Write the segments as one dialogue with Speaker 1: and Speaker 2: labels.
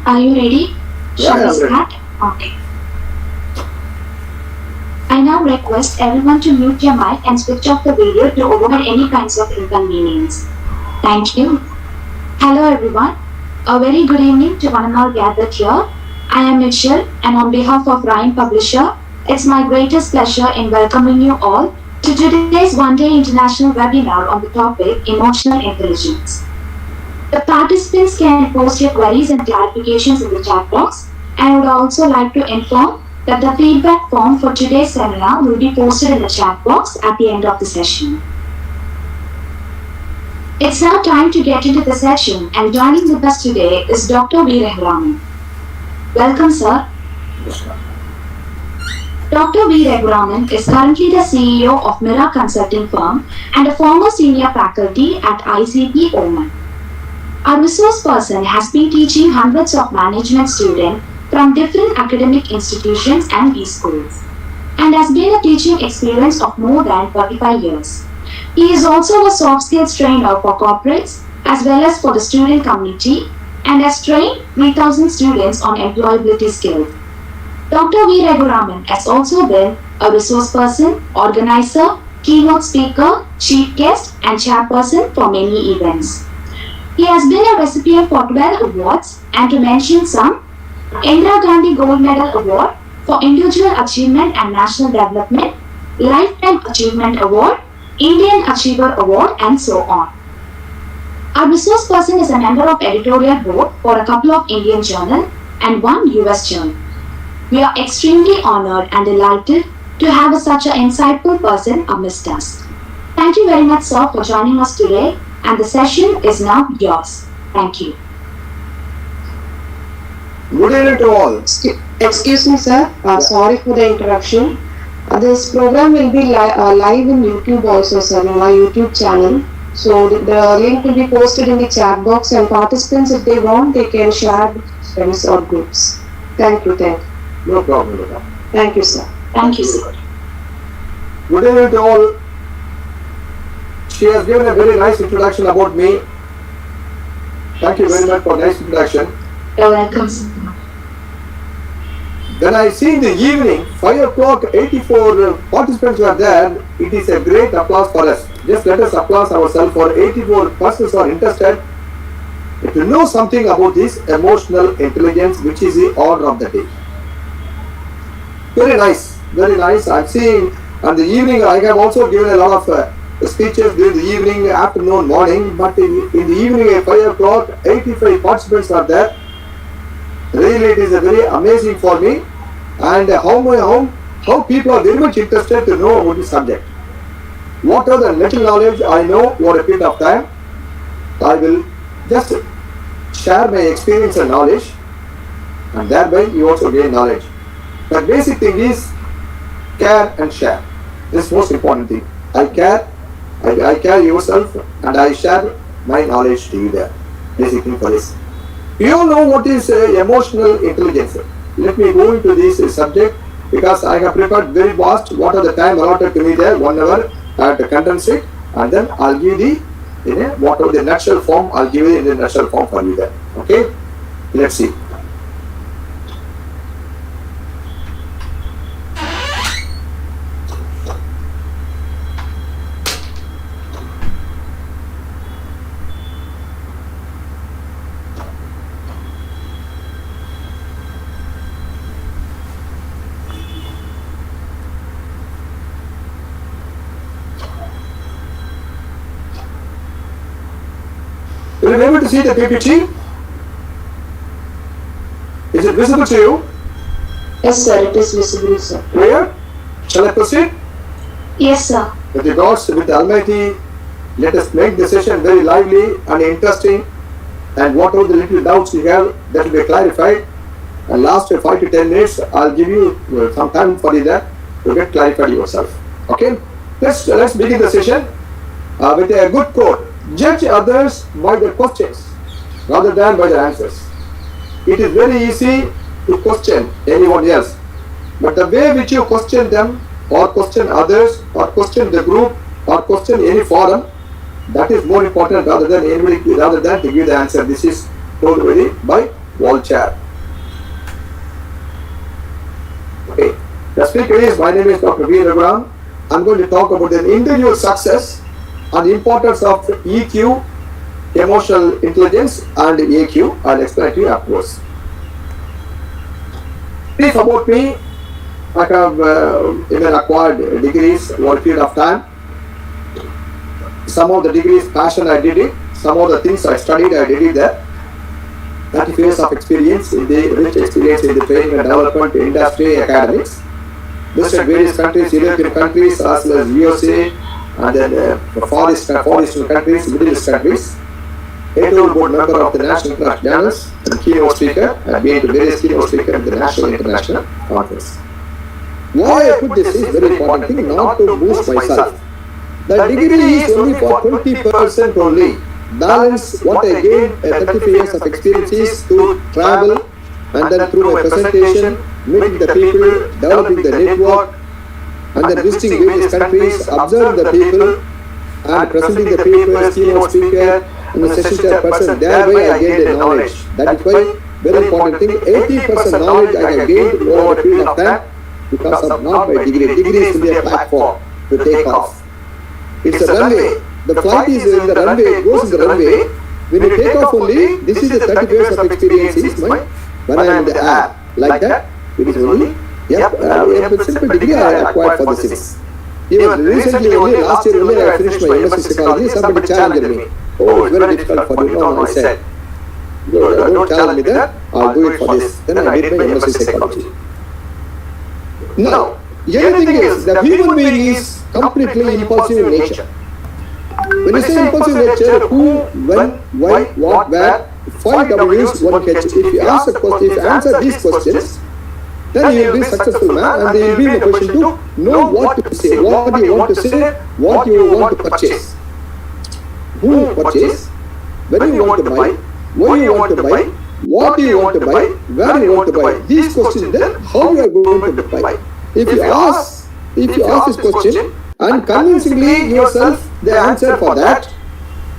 Speaker 1: Are you ready? Shall we start? Okay. I now request everyone to mute your mic and switch off the video to avoid any kinds of inconvenience. Thank you. Hello everyone. A very good evening to one and all gathered here. I am Mitchell, and on behalf of Ryan Publisher, it's my greatest pleasure in welcoming you all to today's one-day international webinar on the topic Emotional Intelligence. The participants can post your queries and clarifications in the chat box, and I would also like to inform that the feedback form for today's seminar will be posted in the chat box at the end of the session. It's now time to get into the session, and joining with us today is Dr. Raman. Welcome, sir. Dr. Raman is currently the CEO of Mira Consulting Firm and a former senior faculty at ICT Oman. Our resource person has been teaching hundreds of management students from different academic institutions and B-schools, and has been a teaching experience of more than 45 years. He is also a soft skills trainer for corporates as well as for the student community, and has trained 3,000 students on employability skills. Dr. Raman has also been a resource person, organizer, keynote speaker, chief guest, and chairperson for many events. He has been a recipient for 12 awards, and to mention some, Indira Gandhi Gold Medal Award for Individual Achievement and National Development, Lifetime Achievement Award, Indian Achiever Award, and so on. Our resource person is a member of editorial board for a couple of Indian journals and one US journal. We are extremely honored and delighted to have such an insightful person amidst us. Thank you very much, sir, for joining us today, and the session is now yours. Thank you.
Speaker 2: Good evening to all.
Speaker 3: Excuse me, sir. Sorry for the interruption. This program will be live in YouTube also, sir, on my YouTube channel. So the link will be posted in the chat box, and participants, if they want, they can share with friends or groups. Thank you.
Speaker 2: No problem with that.
Speaker 3: Thank you, sir.
Speaker 1: Thank you, sir.
Speaker 2: Good evening to all. She has given a very nice introduction about me. Thank you very much for nice introduction.
Speaker 1: You're welcome, sir.
Speaker 2: When I see in the evening, 5 o'clock, 84 participants were there, it is a great applause for us. Just let us applaud ourselves for 84 persons who are interested to know something about this emotional intelligence, which is the order of the day. Very nice, very nice. I'm seeing, and the evening I have also given a lot of speeches during the evening, afternoon, morning, but in the evening at 5 o'clock, 85 participants are there. Really, it is a very amazing for me, and how people are very much interested to know about the subject. What are the little knowledge I know over a period of time, I will just share my experience and knowledge, and thereby you also gain knowledge. The basic thing is care and share. This is most important thing. I care yourself, and I share my knowledge to you there. Basic thing for this. You all know what is emotional intelligence. Let me go into this subject because I have prepared very vast. What are the time allotted to me there? 1 hour. I have to condense it, and then I'll give what are the nutshell form. I'll give it in the nutshell form for you there. Okay. Let's see. Will you be able to see the PPT? Is it visible to you?
Speaker 3: Yes, sir. It is visible, sir.
Speaker 2: Clear? Shall I proceed?
Speaker 1: Yes, sir.
Speaker 2: With the gods, with the Almighty, let us make the session very lively and interesting, and whatever the little doubts you have, that will be clarified. And last 5 to 10 minutes, I'll give you some time for you there to get clarified yourself. Okay? Let's begin the session with a good quote. Judge others by their questions rather than by their answers. It is very easy to question anyone else, but the way which you question them, or question others, or question the group, or question any forum, that is more important rather than to give the answer. This is told by wall chair. Okay, the speaker is, my name is Dr. V. Raghu. I'm going to talk about the individual success and the importance of EQ, emotional intelligence, and AQ. I'll explain to you afterwards. Brief about me. I have even acquired degrees over a period of time. Some of the degrees passion I did it. Some of the things I studied I did it there. 30 years of experience in the rich experience in the training and development industry academics. Visited various countries, European countries as well as USA and then Far Eastern countries, Middle East countries. Editorial board member of the National International Journals and keynote speaker. I have been to various keynote speakers at the National International Conference. Why I put this is very important thing, not to boost myself. The degree is only for 20% only. Balance what I gained 35 years of experience is to travel and then through my presentation, meeting the people, developing the network, and then visiting various countries, observe the people and presenting the people as keynote speaker and the session chairperson. Thereby I gained the knowledge. That is why very important thing, 80% knowledge I have gained over a period of time because of not my degree. Degree is to be a platform to take off. It's a runway. The flight is in the runway, it goes in the runway. When you take off only, this is the 30 years of experience is mine when I am in the air. Like that, it is only, a simple degree I acquired for the things. Even recently only, last year only I finished my MSc Psychology, somebody challenged me. Oh, it's very difficult for you. No, I said, don't challenge me there, I'll do it for this. Then I did my MSc Psychology. Now, anything is, the human being is completely impulsive in nature. When you say impulsive nature, who, when, why, what, where, 5 W's, 1 catch. If you ask a question, if you answer these questions, then you will be a successful man and you will be in a position to know what to say, what do you want to say, what you want to purchase. Who purchase, when you want to buy, what you want to buy, what do you want to buy, where do you want to buy. These questions then, how you are going to buy. If you ask this question and convincingly yourself the answer for that,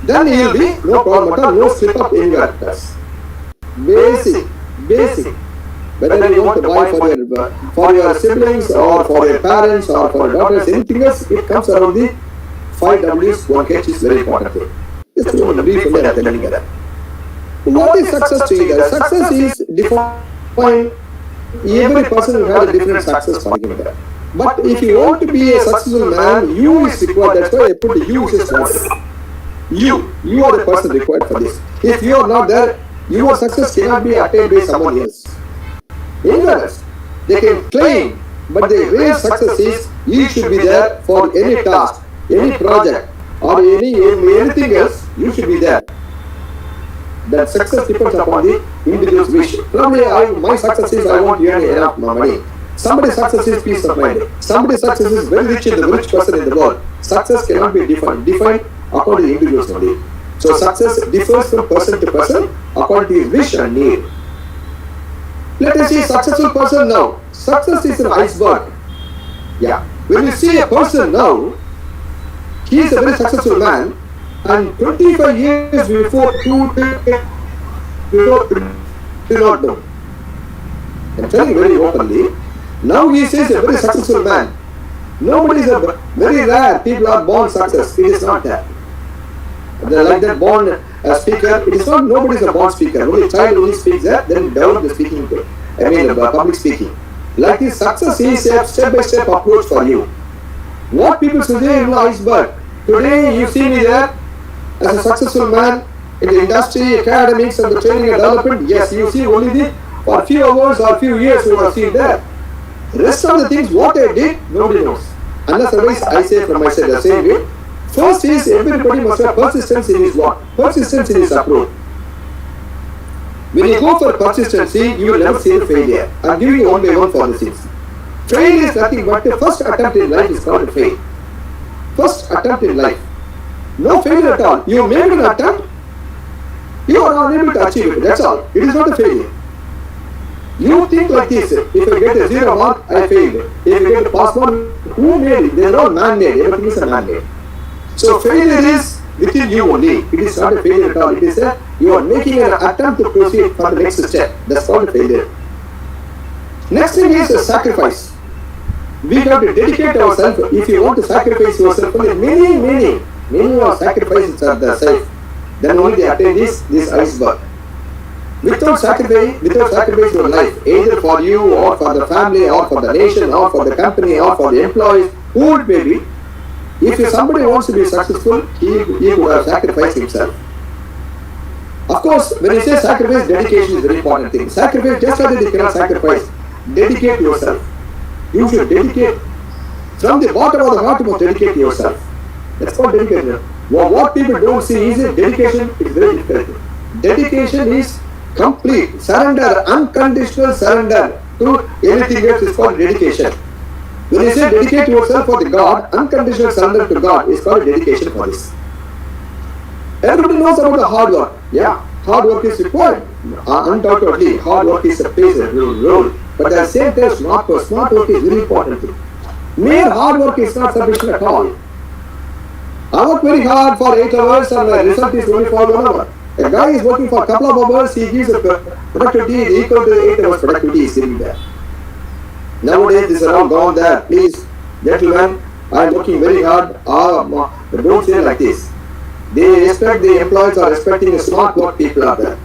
Speaker 2: then you will be no problem at all, no slip up in your answers. Basic. Whether you want to buy for your siblings or for your parents or for your daughters, anything else, it comes around the 5 W's, 1 catch is very important thing. Just to brief from there, telling you that. What is success to you? Success is defined. Every person will have a different success for him there. But if you want to be a successful man, you is required. That's why I put the you is required. You are the person required for this. If you are not there, your success cannot be attained by someone else. Anyone else. They can claim, but the real success is you should be there for any task, any project, or anything else. You should be there. That success depends upon the individual's wish. Probably my success is I want to earn enough money. Somebody's success is peace of mind. Somebody's success is very rich in the rich person in the world. Success cannot be defined according to individuals only. So success differs from person to person according to his wish and need. Let us see a successful person now. Success is an iceberg. Yeah. When you see a person now, he is a very successful man, and 25 years before you do not know. I'm telling you very openly. Now he says a very successful man. Nobody is a very rare. People are born success. It is not that. They like that born speaker. It is not. Nobody is a born speaker. Only child only speaks that. Then develop the speaking. Public speaking. Like this, success is a step-by-step approach for you. What people say in the iceberg. Today you see me there as a successful man in the industry, academics, and the training and development. Yes, you see only the for a few hours or a few years you are seen there. Rest of the things, what I did, nobody knows. Unless otherwise I say from my side the same way. First is everybody must have persistence in his work, persistence in his approach. When you go for persistency, you will never see the failure. I am giving you one by one for the things. Fail is nothing but the first attempt in life is called a fail. First attempt in life. No failure at all. You made an attempt, you are unable to achieve it. That's all. It is not a failure. You think like this, if I get a 0 mark, I failed. If I get a pass mark, who made it? They are all man-made. Everything is a man-made. So failure is within you only. It is not a failure at all. It is you are making an attempt to proceed for the next step. That's not a failure. Next thing is a sacrifice. We have to dedicate ourselves. If you want to sacrifice yourself, many of sacrifices are the self. Then only they attain this iceberg. Without sacrifice your life, either for you or for the family or for the nation or for the company or for the employees, who it may be, if somebody wants to be successful, he would have sacrificed himself. Of course, when you say sacrifice, dedication is a very important thing. Sacrifice, just as you cannot sacrifice, dedicate yourself. You should dedicate. From the bottom of the heart, you must dedicate yourself. That's called dedication. What people don't see is dedication is very difficult. Dedication is complete surrender, unconditional surrender to anything else is called dedication. When you say dedicate yourself for the God, unconditional surrender to God is called dedication for this. Everybody knows about the hard work. Yeah, hard work is required. Undoubtedly, hard work is a plays a role. But at the same time, smart work is very important thing. Mere hard work is not sufficient at all. I work very hard for 8 hours and the result is only for 1 hour. A guy is working for a couple of hours, he gives a productivity equal to 8 hours productivity is sitting there. Nowadays, this is all gone there. Please, gentlemen, I am working very hard. Don't say like this. They expect the employees are expecting a smart work people are there.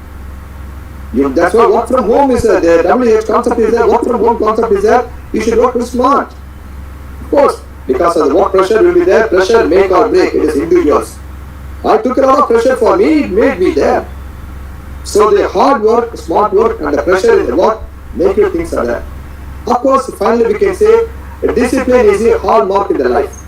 Speaker 2: That's why work from home is there. The WH concept is there. Work from home concept is there. You should work with smart. Of course, because of the work pressure will be there. Pressure make or break. It is individuals. I took a lot of pressure for me. It made me there. So the hard work, smart work, and the pressure in the work make your things are there. Of course, finally we can say discipline is a hallmark in the life.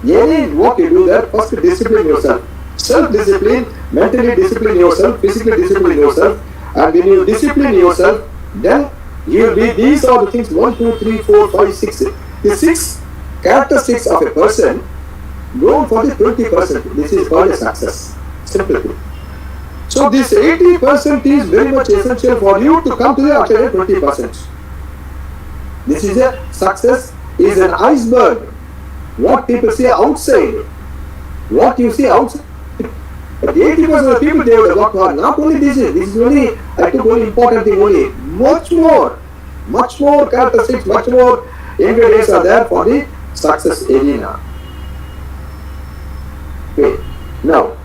Speaker 2: Any work you do there, first discipline yourself. Self-discipline, mentally discipline yourself, physically discipline yourself. And when you discipline yourself, then you will be, these are the things 1, 2, 3, 4, 5, 6. The 6 characteristics of a person go for the 20%. This is called a success. Simply. So this 80% is very much essential for you to come to the actual 20%. This is a success is an iceberg. What people see outside, what you see outside. But 80% of the people they would have worked hard. Not only this is only, I took only important thing only. Much more characteristics, much more ingredients are there for the success arena. Okay. Now,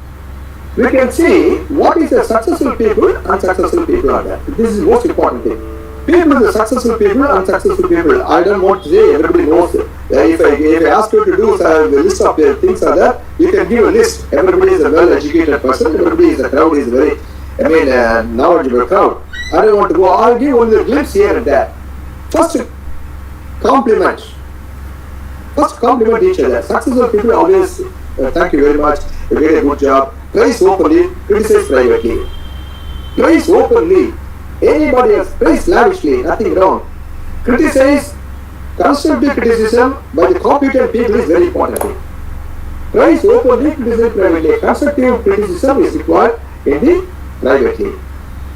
Speaker 2: we can see what is the successful people and unsuccessful people are there. This is the most important thing. People, the successful people, unsuccessful people. I don't want to say everybody knows it. If I ask you to do the list of things are there, you can give a list. Everybody is a well-educated person. Everybody is a crowd is very, knowledgeable crowd. I don't want to go. I'll give only a glimpse here and there. First, compliment. Each other. Successful people always thank you very much. You did a good job. Praise openly. Criticize privately. Praise openly. Anybody else, praise lavishly, nothing wrong. Criticize, constructive criticism by the competent people is very important. Praise openly, criticize privately. Constructive criticism is required in the privately.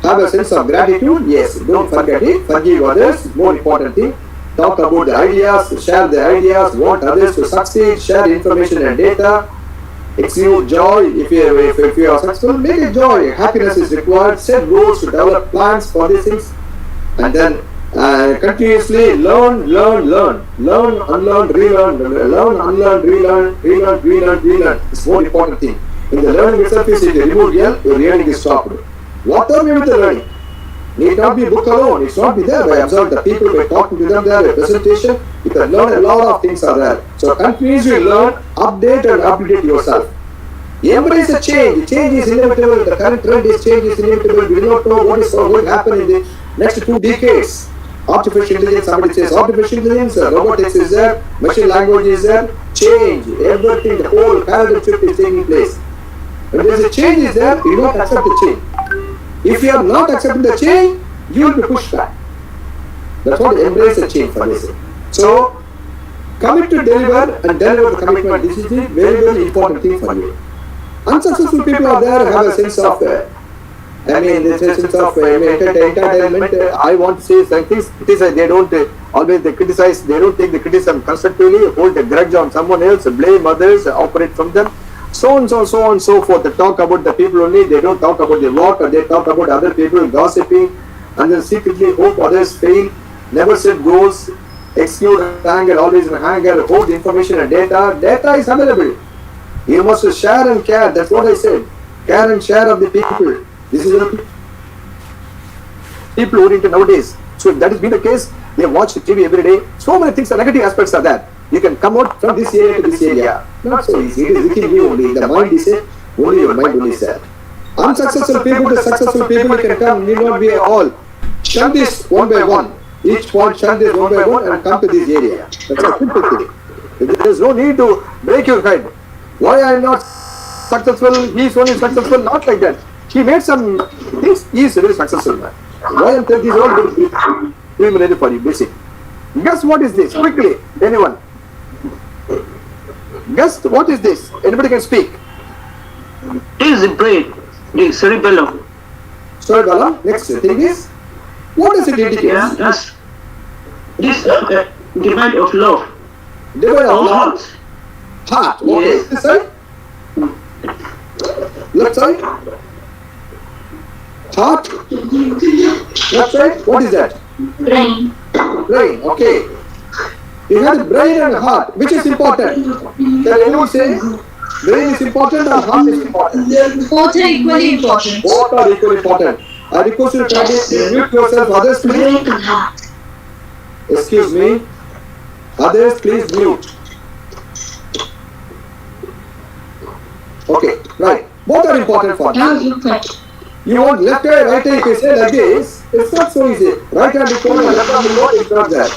Speaker 2: Have a sense of gratitude, yes, don't forget it. Forgive others, more important thing. Talk about the ideas, share the ideas, want others to succeed, share information and data. Exude joy. If you are successful, make it joy. Happiness is required. Set goals to develop plans for these things, and then continuously learn, unlearn, relearn, relearn. It's more important thing. In the learning itself is if you remove your learning is stopped. What are we with the learning? Need not be book alone. It's not be there. By observe the people, by talking to them there, by presentation, you can learn a lot of things are there. So continuously learn, update and update yourself. Embrace a change. Change is inevitable. The current trend is change is inevitable. We do not know what is going to happen in the next 2 decades. Artificial intelligence, somebody says artificial intelligence, robotics is there, machine language is there, change, everything, the whole paradigm shift is taking place. When there is a change is there, you do not accept the change. If you are not accepting the change, you will be pushed back. That's what embrace the change for this. So, commit to deliver and deliver the commitment. This is the very, very important thing for you. Unsuccessful people are there have a sense of, entertainment. I want to say some things. They don't always they criticize. They don't take the criticism constructively. Hold a grudge on someone else. Blame others. Operate from them. So and so and so forth. They talk about the people only, they don't talk about their work, or they talk about other people, gossiping, and then secretly hope others fail, never set goals, exclude anger, always in anger, hold information and data. Data is available. You must share and care. That's what I said. Care and share of the people. This is the people oriented nowadays. So if that has been the case, they watch TV every day. So many things, the negative aspects are that. You can come out from this area to this area. Not so easy. It is within you only. The mind is said, only your mind only said. Unsuccessful people to successful people can come, need not be all. Shun this one by one. Each point shun this one by one and come to this area. That's a simple thing. There is no need to break your head. Why I am not successful? He is only successful. Not like that. He made some things. He is a very successful man. Why I am telling these all preliminary for you, basic. Guess what is this? Quickly, anyone. Guess what is this? Anybody can speak.
Speaker 4: It is the brain, the cerebellum.
Speaker 2: Cerebellum. Next thing is, what does it indicate?
Speaker 4: Yeah, that's this divide of love.
Speaker 2: Divide of
Speaker 4: Or
Speaker 2: love.
Speaker 4: heart.
Speaker 2: Heart. Okay.
Speaker 4: Yes.
Speaker 2: This side. Left side. Heart. Left side. What is that?
Speaker 1: Brain.
Speaker 2: Brain. Okay. You have the brain and the heart. Which is important? Can anyone say? Brain is important or heart is important?
Speaker 5: Both are equally important.
Speaker 2: Both are equally important. I request you to try this. Mute yourself. Others, please.
Speaker 1: Brain and heart.
Speaker 2: Excuse me. Others, please mute. Okay, right. Both are important for
Speaker 5: Now
Speaker 2: you.
Speaker 5: look at
Speaker 2: You want left eye, right eye. If you say like this, it's not so easy. Right hand is and left hand is not there.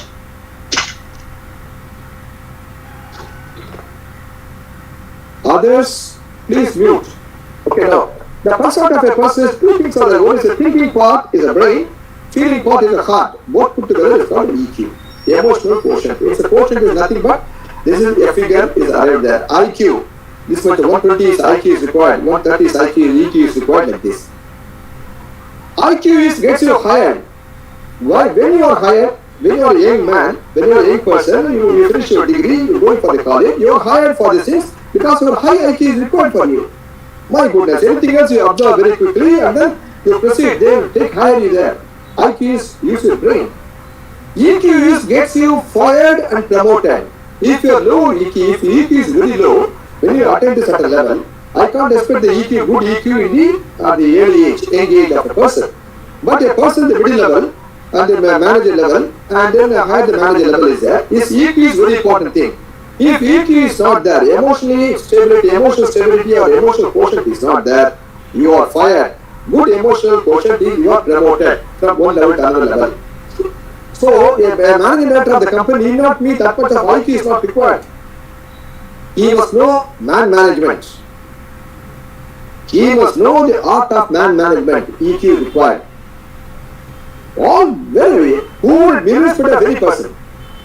Speaker 2: Others, please mute. Okay, now. The concept of a person is two things are there. One is the thinking part is the brain, feeling part is the heart. Both put together is called EQ. The emotional quotient. It's a quotient is nothing but this is a figure is arrived there. IQ. This much 120 is IQ is required. 130 is IQ, EQ is required like this. IQ is gets you hired. Why? When you are hired, when you are a young man, when you are a young person, you finish your degree, you go for the college, you are hired for this things because your high IQ is required for you. My goodness, everything else you observe very quickly and then you proceed, they will take higher you there. IQ is use your brain. EQ is gets you fired and promoted. If you are low EQ, if EQ is very low, when you attain to certain level, I can't expect the EQ, good EQ in the early age, young age of a person. But a person the middle level and the manager level and then higher the manager level is there, his EQ is very important thing. If EQ is not there, emotional stability or emotional quotient is not there, you are fired. Good emotional quotient is you are promoted from one level to another level. So a managing director of the company need not meet that much of IQ is not required. He must know man management. He must know the art of man management. EQ required. All very who will benefit a very person.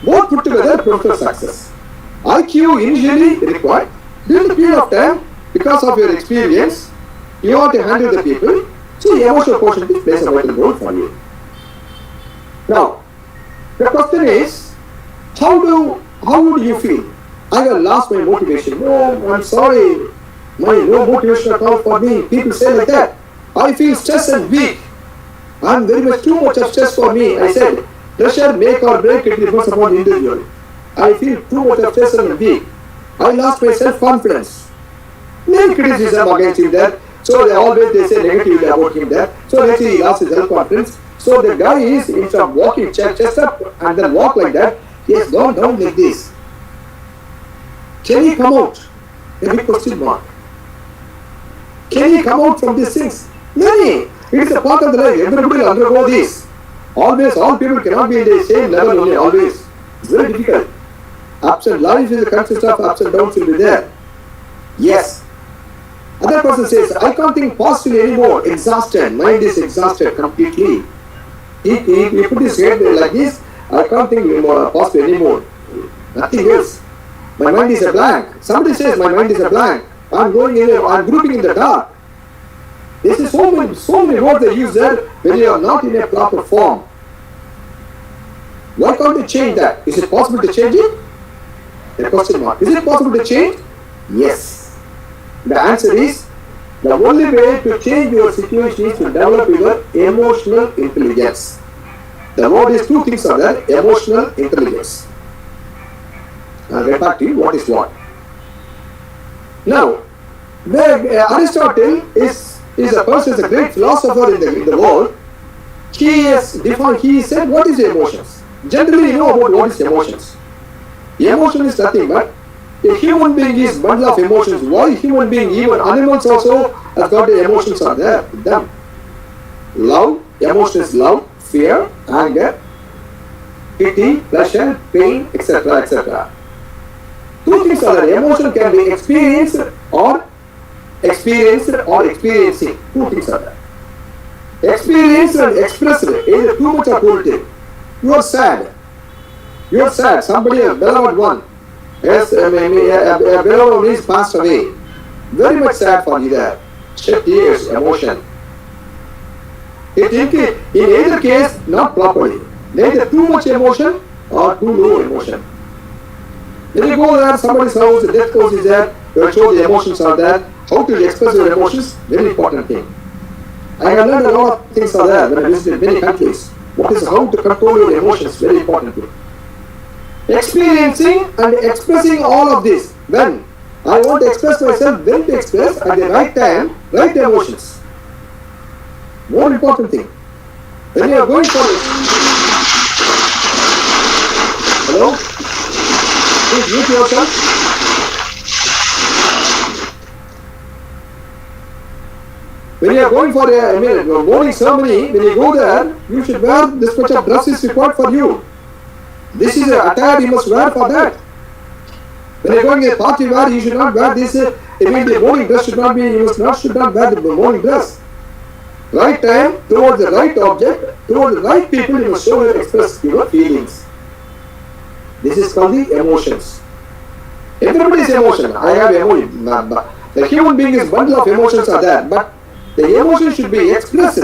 Speaker 2: Both put together professional success. IQ initially required. During the period of time, because of your experience, you have to handle the people. So the emotional quotient plays a vital role for you. Now, the question is, how would you feel? I have lost my motivation. No, I'm sorry. No motivation at all for me. People say like that. I feel stressed and weak. I'm very much too much of stress for me. I said, pressure make or break it depends upon the individual. I feel too much of stress and weak. I lost my self-confidence. Many criticism against him there. So they say negatively about him there. So let's say he lost his self-confidence. So the guy is instead of walking chest up and then walk like that, he has gone down like this. Can he come out? A big question mark. Can he come out from these things? Many. It is a part of the life. Everybody will undergo this. Always, all people cannot be in the same level only, always. It's very difficult. Ups and life is a consist of ups and downs will be there. Yes. Other person says, I can't think positively anymore. Exhausted. Mind is exhausted completely. He put his head like this. I can't think positively anymore. Nothing else. My mind is a blank. Somebody says my mind is a blank. I'm grouping in the dark. This is so many words they use there when you are not in a proper form. Why can't you change that? Is it possible to change it? A question mark. Is it possible to change? Yes. The answer is, the only way to change your situation is to develop your emotional intelligence. The word is two things are there, emotional intelligence. I'll get back to you what is what. Now, Aristotle is a person, is a great philosopher in the world. He said, what is emotions? Generally, you know about what is emotions. Emotion is nothing but a human being is bundle of emotions. Why human being? Even animals also have got the emotions are there with them. Love, emotion is love, fear, anger, pity, pleasure, pain, etc., etc. Two things are there. Emotion can be experienced or experiencing. Two things are there. Experienced and expressed, either too much or too little. You are sad. You are sad. Somebody, a beloved one, yes, a beloved one is passed away. Very much sad for you there. Shed tears, emotion. In either case, not properly. Neither too much emotion or too low emotion. When you go there, somebody's house, the death house is there, you will show the emotions are there. How to express your emotions, very important thing. I have learned a lot of things are there when I visited many countries. What is how to control your emotions, very important thing. Experiencing and expressing all of this. When I want to express myself, when to express at the right time, right emotions. More important thing. When you are going for it. Hello? Please mute yourself. When you are going for a morning ceremony, when you go there, you should wear this much of dress is required for you. This is a attire you must wear for that. When you are going a party wear, you should not wear this. The morning dress should not be. You should not wear the morning dress. Right time, towards the right object, towards the right people, you must show and express your feelings. This is called the emotions. Everybody is emotion. I have emotion. The human being is bundle of emotions are there, but the emotion should be expressed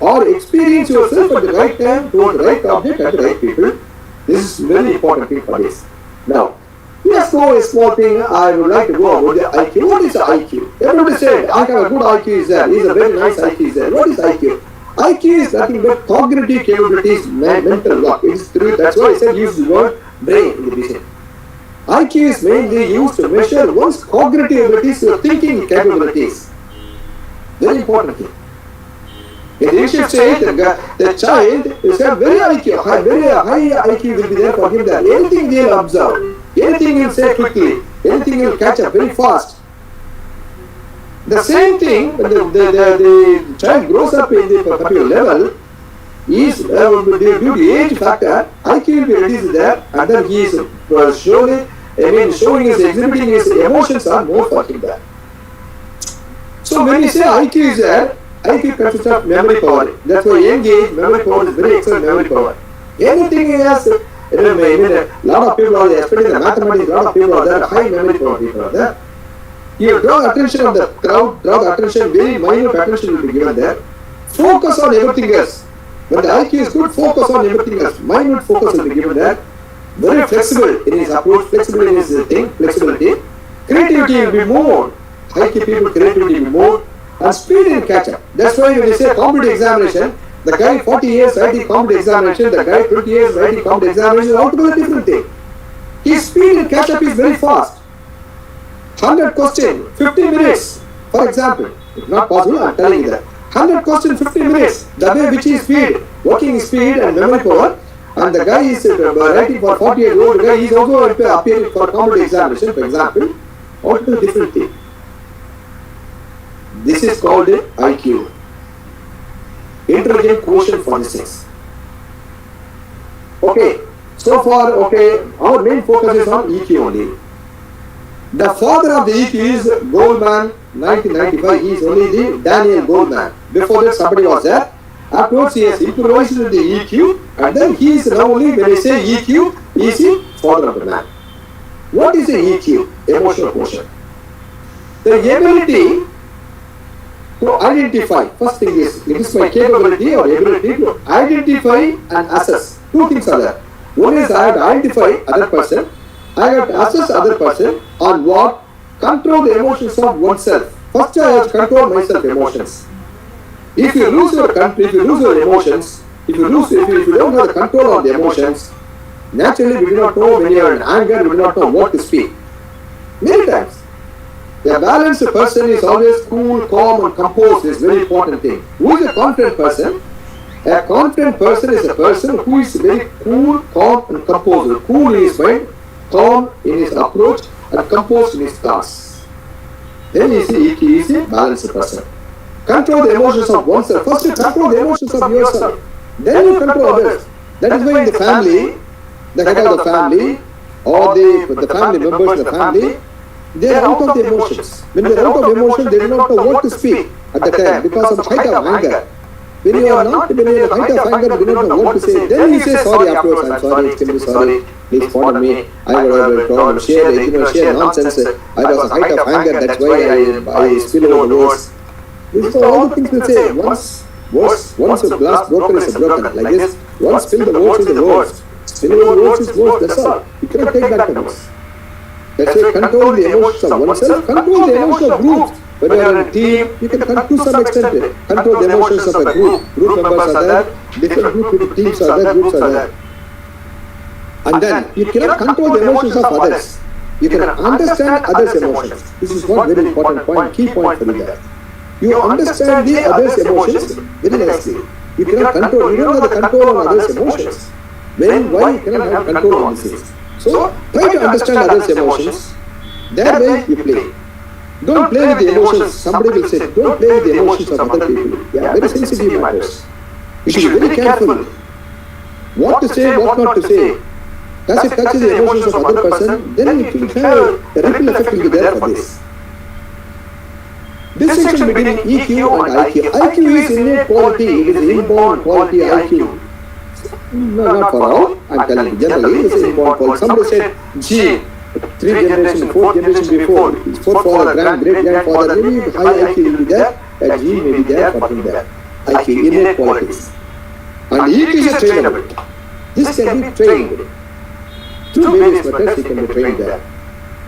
Speaker 2: or experience yourself at the right time, toward the right object, at the right people. This is very important thing for this. Now, let's go a small thing. I would like to go about the IQ. What is the IQ? Everybody said, I have a good IQ is there. Is a very nice IQ is there. What is IQ? IQ is nothing but cognitive capabilities, mental work. It is true. That's why I said use the word brain in the beginning. IQ is mainly used to measure one's cognitive abilities, your thinking capabilities. Very important thing. In the initial stage, the child is have very IQ, very high IQ will be there for him there. Anything he will observe, anything he will say quickly, anything he will catch up very fast. The same thing, when the child grows up in the particular level, is due to age factor, IQ will be reduced there, and then he is showing his exhibiting his emotions are more for him there. So when you say IQ is there, IQ consists of memory power. That's why young age memory power is very excellent memory power. Anything he has, a lot of people are there, especially the mathematics, a lot of people are there, high memory power people are there. You draw the attention of the crowd, draw the attention, very minute attention will be given there. Focus on everything else. When the IQ is good, focus on everything else. Minute focus will be given there. Very flexible in his approach, flexible in his thing, flexibility. Creativity will be more. IQ people, creativity will be more. And speed will catch up. That's why when you say competitive examination, the guy 40 years writing competitive examination, the guy 20 years writing competitive examination is altogether different thing. His speed and catch up is very fast. 100 questions, 50 minutes, for example. It's not possible, I'm telling you that. 100 questions, 50 minutes. The way which is speed, working speed and memory power, and the guy is writing for 40-year-old guy, he is also appearing for competitive examination, for example. Altogether different thing. This is called IQ. Intelligent quotient for this things. Okay, so far, our main focus is on EQ only. The father of the EQ is Goldman, 1995. He is only the Daniel Goldman. Before that, somebody was there. Afterwards, he has improvised with the EQ, and then he is now only, when we say EQ, he is the father of the man. What is the EQ? Emotional quotient. The ability to identify, first thing is, it is my capability or ability to identify and assess. Two things are there. One is I have to identify other person, I have to assess other person on what control the emotions of oneself. First, I have to control myself emotions. If you lose your emotions, if you don't have the control of the emotions, naturally we do not know when you are in anger, we do not know what to speak. Many times. A balanced person is always cool, calm and composed is very important thing. Who is a confident person? A confident person is a person who is very cool, calm and composed. Cool in his mind, calm in his approach and composed in his thoughts. Then he is a balanced person. Control the emotions of oneself. First you control the emotions of yourself. Then you control others. That is why in the family, the head of the family or the family members in the family, they are out of the emotions. When they are out of emotion, they do not know what to speak at the time because of height of anger. When you are not, when you are in the height of anger, you do not know what to say. Then you say sorry afterwards. I'm sorry, extremely sorry. Please pardon me. I would share nonsense. I was a height of anger. That's why I spill over the words. These are all the things we say. Once a glass broken is broken. Like this. Once spill the words is the words. Spill over the words is words. That's all. You cannot take back the words. That's why control the emotions of oneself, control the emotions of groups. When you are in a team, you can to some extent control the emotions of a group. Group members are there, different group teams are there, groups are there. And then you cannot control the emotions of others. You can understand others' emotions. This is one very important point, key point for you there. You understand the others' emotions very nicely. You cannot control, you don't have the control on others' emotions. Why you cannot have control on these things? So, try to understand others' emotions. That way you play. Don't play with the emotions. Somebody will say, don't play with the emotions of other people. Yeah, very sensitive matters. You should be very careful. What to say, what not to say. Does it touch the emotions of other person? Then it will have a ripple effect will be there for this. Distinction between EQ and IQ. IQ is innate quality. It is inborn quality IQ. No, not for all. I'm telling you, generally, it's inborn quality. Somebody said, G, 3 generations, 4 generations before, his forefather, great-grandfather, maybe high IQ will be there, a G may be there for him there. IQ, innate qualities. And EQ is trainable. This can be trained. Through various methods, he can be trained there.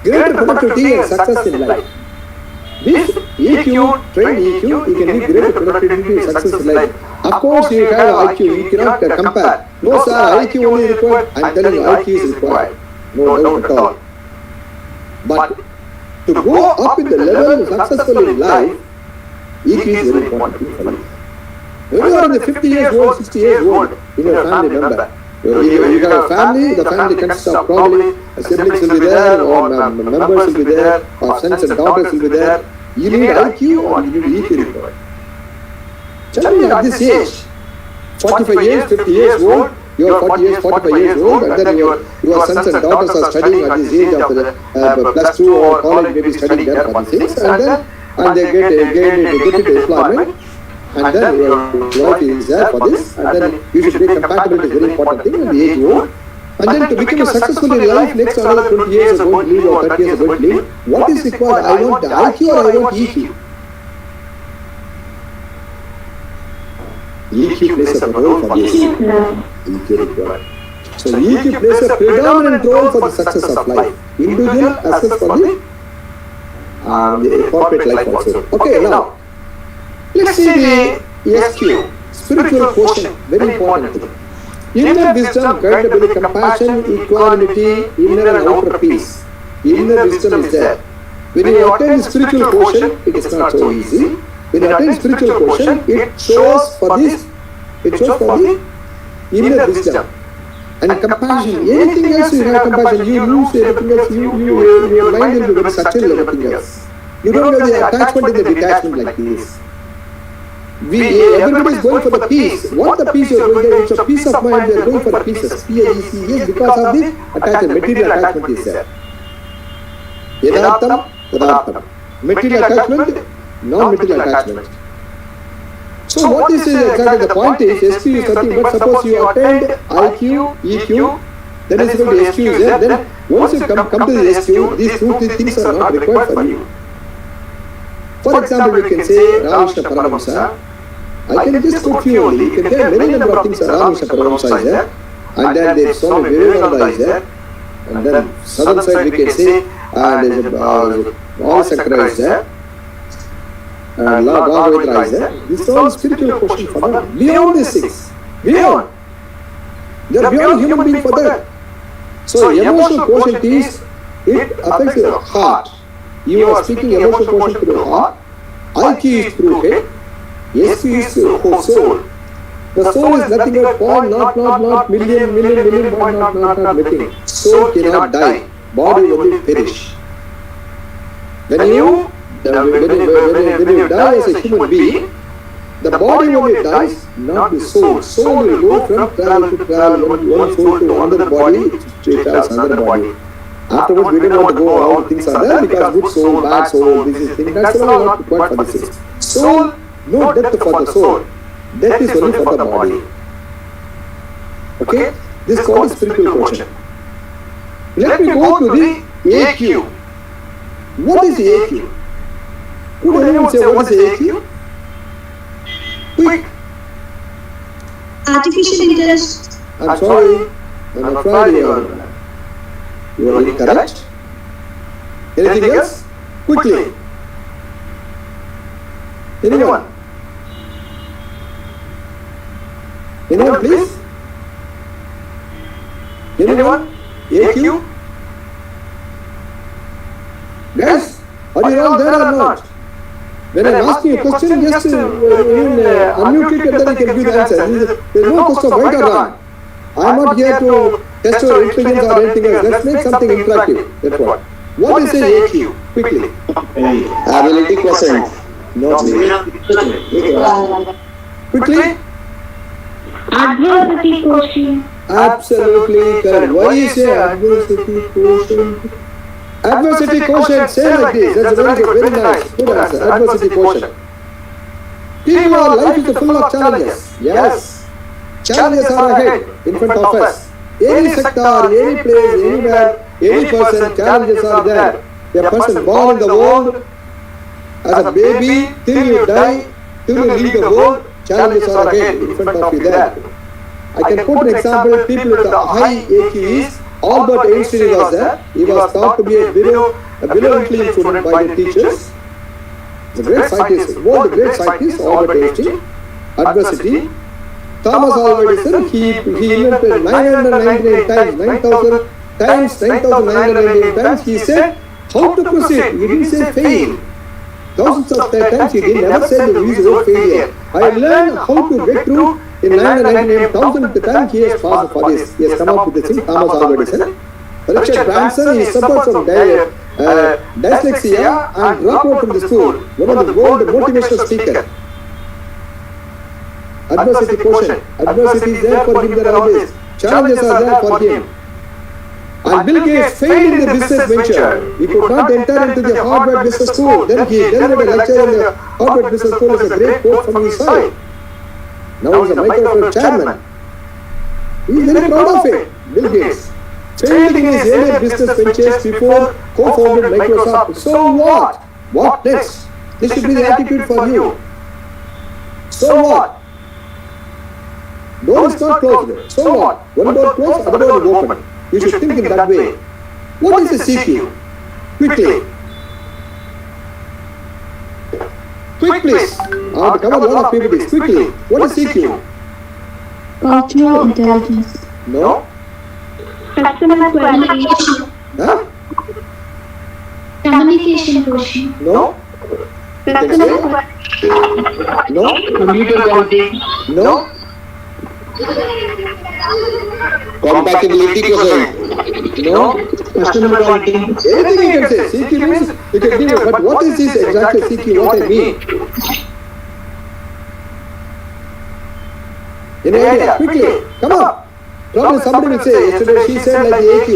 Speaker 2: Greater productivity and success in life. This EQ, trained EQ, you can give greater productivity and success in life. Of course, you have IQ, you cannot compare. No, sir, IQ only is required. I am telling you, IQ is required. No doubt at all. But to go up in the level successful in life, EQ is very important thing for you. When you are in the 50 years old, 60 years old, in your family member, you have a family, the family consists of probably siblings will be there, or members will be there, or sons and daughters will be there. You need IQ or you need EQ required. Tell me at this age, 45 years, 50 years old, you are 40 years, 45 years old, and then your sons and daughters are studying at this age of the plus 2 or college, maybe studying there for these things, and they get into employment, and then your wife is there for this, and then you should be compatible is a very important thing, and the age old. And then to become successful in life, next another 20 years are going to live or 30 years are going to live, what is required? I want the IQ or I want EQ? EQ plays a role for this. EQ required. So EQ plays a predominant role for the success of life. Individual as well as for the corporate life also. Okay, now let's see the SQ, spiritual quotient, very important thing. Inner wisdom, guidability, compassion, equanimity, inner and outer peace. Inner wisdom is there. When you attain the spiritual quotient, it is not so easy. When you attain spiritual quotient, it shows for this, it shows for the inner wisdom. And compassion, anything else you have compassion, you lose everything else, your mind will be very subtle everything else. You don't have the attachment and the detachment like this. Everybody is going for the peace. What the peace you are going there? It's a peace of mind. They are going for the pieces. P-A-E-C-E, because of the attachment, material attachment is there. Yadartham, Yadartham. Material attachment, non-material attachment. So what is exactly the point is, SQ is something, but suppose you attained IQ, EQ, then it's going to SQ is there, then once you come to the SQ, these two things are not required for you. For example, we can say Ramkrishna Paramahamsa. I can just quote few only. You can tell many number of things Ramkrishna Paramahamsa is there, and then there is Swami Vivekananda is there, and then southern side we can say, and all sector is there, and Raghu is there. This is all spiritual question for them. Beyond these things, beyond. They are beyond human being for that. So emotional quotient is, it affects your heart. You are speaking emotional quotient through the heart. IQ is through head. SQ is through soul. The soul is nothing but point, not, million, point, not, nothing. Soul cannot die. Body only perish. When you die as a human being, the body only dies, not the soul. Soul will go from travel to travel, one soul to another body, to travels another body. Afterwards, we don't want to go, all things are there, because good soul, bad soul, this is thing, that's all not required for this thing. Soul, no death for the soul. Death is only for the body. Okay? This is called spiritual quotient. Let me go to the AQ. What is AQ? Could anyone say what is AQ? Quick.
Speaker 5: Artificial intelligence.
Speaker 2: I'm sorry. I'm afraid you are incorrect. Anything else? Quickly. Anyone? Anyone, please? Anyone? AQ? Guys, are you all there or not? When I'm asking a question, just unmute it and then you can give the answer. There is no question of right or wrong. I am not here to test your intelligence or anything else. Let's make something interactive. That's what. What is a AQ? Quickly.
Speaker 6: Ability quotient.
Speaker 2: Not me. Quickly.
Speaker 5: Adversity quotient.
Speaker 2: Absolutely correct. Why is it adversity quotient? Adversity quotient, say like this. That's very good, very nice. Good answer. Adversity quotient. People, our life is full of challenges. Yes. Challenges are ahead, in front of us. Any sector, any place, anywhere, any person, challenges are there. A person born in the world as a baby, till you die, till you leave the world, challenges are ahead, in front of you there. I can quote an example. People with a high AQ Albert Einstein was there. He was thought to be a below intelligent student by the teachers. The great scientist, one of the great scientists, Albert Einstein. Adversity. Thomas Alva Edison, he invented 999 times, 9,000 times, 9,999 times. He said how to proceed. He didn't say fail. Thousands of times he did never say the use of failure. I learned how to get through. In 999,000th time he has passed for this. He has come up with this thing, Thomas Alva Edison. Richard Branson, he suffered from dyslexia and dropped out from the school. One of the world motivational speaker. Adversity quotient. Adversity is there for him there always. Challenges are there for him. And Bill Gates failed in the business venture. He could not enter into the Harvard Business School. Then he delivered a lecture in the Harvard Business School as a great quote from his side. Now he's a Microsoft chairman. He is very proud of it. Bill Gates failed in his earlier business ventures before co-founded Microsoft. So what? What next? This should be the attitude for you. So what? Door is not closed. So what? One door closed, other door is open. You should think in that way. What is the CQ? Quickly. Quick, please. I have to cover a lot of PPTs. Quickly. What is CQ?
Speaker 5: Cultural intelligence.
Speaker 2: No?
Speaker 5: Customer qualification.
Speaker 2: Huh?
Speaker 5: Communication quotient.
Speaker 2: No? You can
Speaker 5: Customer
Speaker 2: say?
Speaker 5: qualification.
Speaker 2: No?
Speaker 4: Computer quality.
Speaker 2: No?
Speaker 6: Compatibility quotient.
Speaker 2: No?
Speaker 4: Customer quality.
Speaker 2: Anything you can say. CQ means you can give it. But what is this exactly CQ? What I mean? Any idea? Quickly. Come on. Probably somebody will say, yesterday she said like the AQ.